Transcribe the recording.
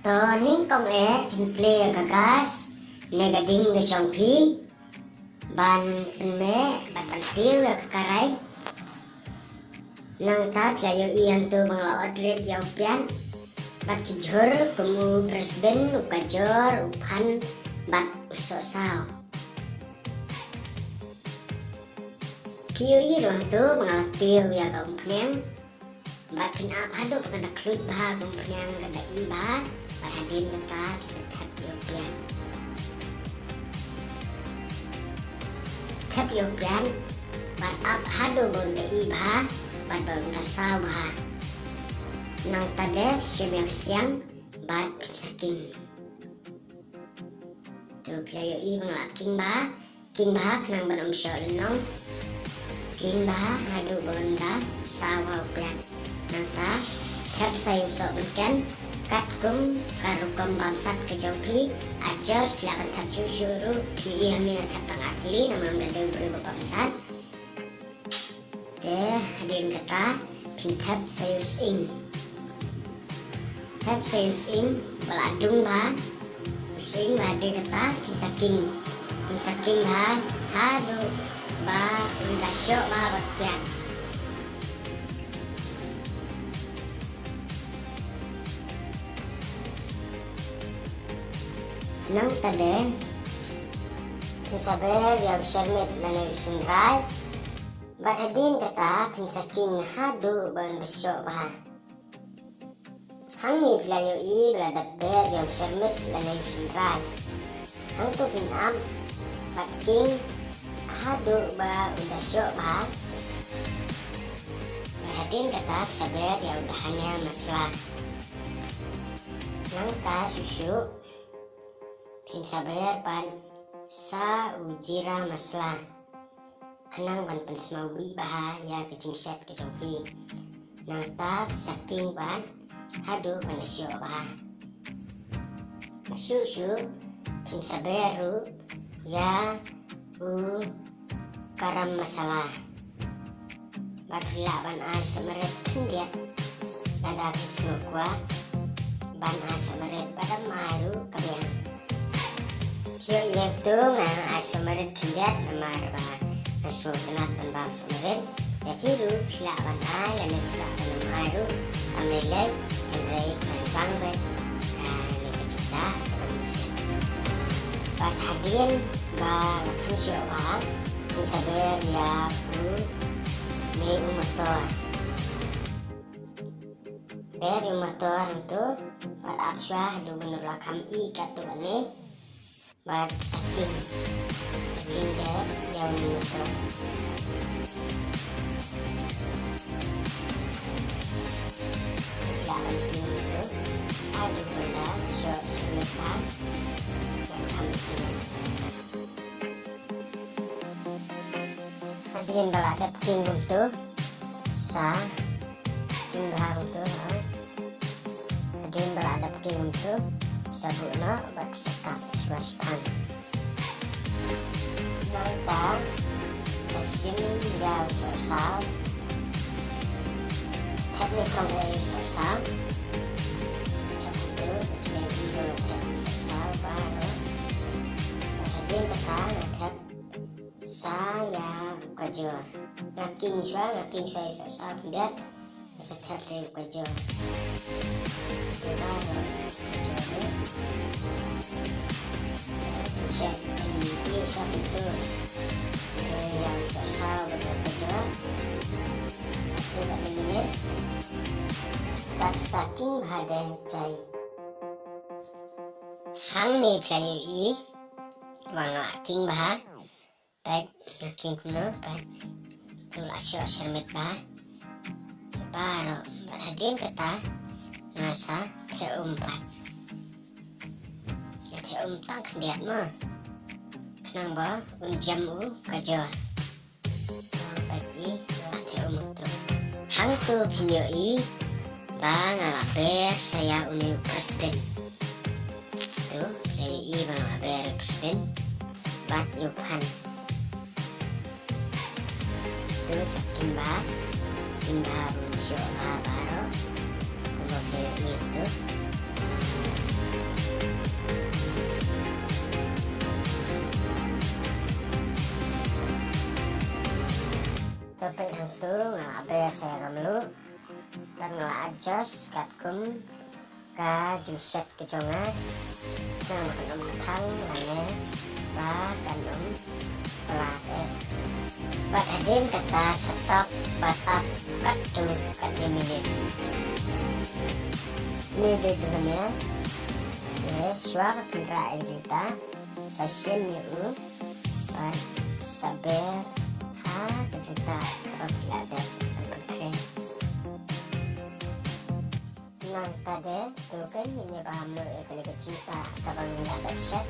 Toning kong play gagas negading ga chongpi ban me batan tiu ga karai nang ta playo ian tu bangla odret yang pian bat kijur kumu presiden ukajor upan bat usosao kiu i ruang tu bangla tiu ya ga umpnyang bat pin ap hadu kana klut bah umpnyang ga da i bah hadin tetap setap yopian tap yopian bat ap hadu bonda iba bat bonda sawah nang tade siang bat saking tu playo i bang king ba kenang banam sholong king ba hadu bonda sawah pian nang ta tap sayu sok kan kat kum karukum bamsat ke jauhi ajos silakan tap syuru pilihnya tentang atli nama menjadi beri bamsat deh hadirin kata pintap sayus ing tap sayus ing beladung ba using hadirin kata pisaking ba hadu ba undasyo ba bakpian nang tade saber yang sermet lana sundrai badadin kata pinsaking hadu ban besyo bah hangi playo i beladat ber yang sermet lana sundrai hang tu pinam batking hadu ba undasyo bah badadin kata saber yang udahannya masalah nang ta susu Pin sabar pan sa ujira masla kenang pan pensmawi bahaya kecing set kecompi nang tap saking pan hadu pan syo bah syu pin sabaru ya u karam masalah badla ban asmeret dia dada kisukwa ban asmeret pada maru kabian yo yang tu ngang asmaret kendiat namar bah nasu tenat bam samaret ya kiru pila ban ai la ne pila ban maru amelai endai kan bang be ne kecita permisi bat hadin ba kusyo ba saber ya pu ne umator dari umator itu bat apsya do benur lakam i katu ne bat saking deh jauh itu lawan itu ada benda short sebentar dan kami hadirin baladat king untuk sa king baru tu hadirin baladat king untuk sabuna bat sekap swastan nanta kasim jauh sosal teknikal dari sosal itu jadi sosal baru hadirin kata ngetep saya kajor ngaking saya sosal tidak bisa tep saya kajor siap ini siap itu yang sosal betul-betul itu bagi minit bat saking bahada cai hang ni playu i wanga king bah baik naking kuno baik tu lasyo sermet bah baru berhadirin kata nasa teumpat ya teumtang kendiat mah kenang ba unjamu kajor bagi teum tu hang tu pinyoi ba ngalaber saya uni presiden tu pinyoi ba ngalaber presiden bat yupan tu saking ba tinggal muncul baru kalau pinyoi itu itu ngaber saya lu dan ngelajos katkum ka jengset kejonga dan makan thang lane và cần là và hadin kata stop batak katu kati minit ini dunia ya suara kendaraan kita session itu saber ha kita apabila ada berkait nang tadi tuh kan ini paham lo ya kalau cinta kapan nggak ada chat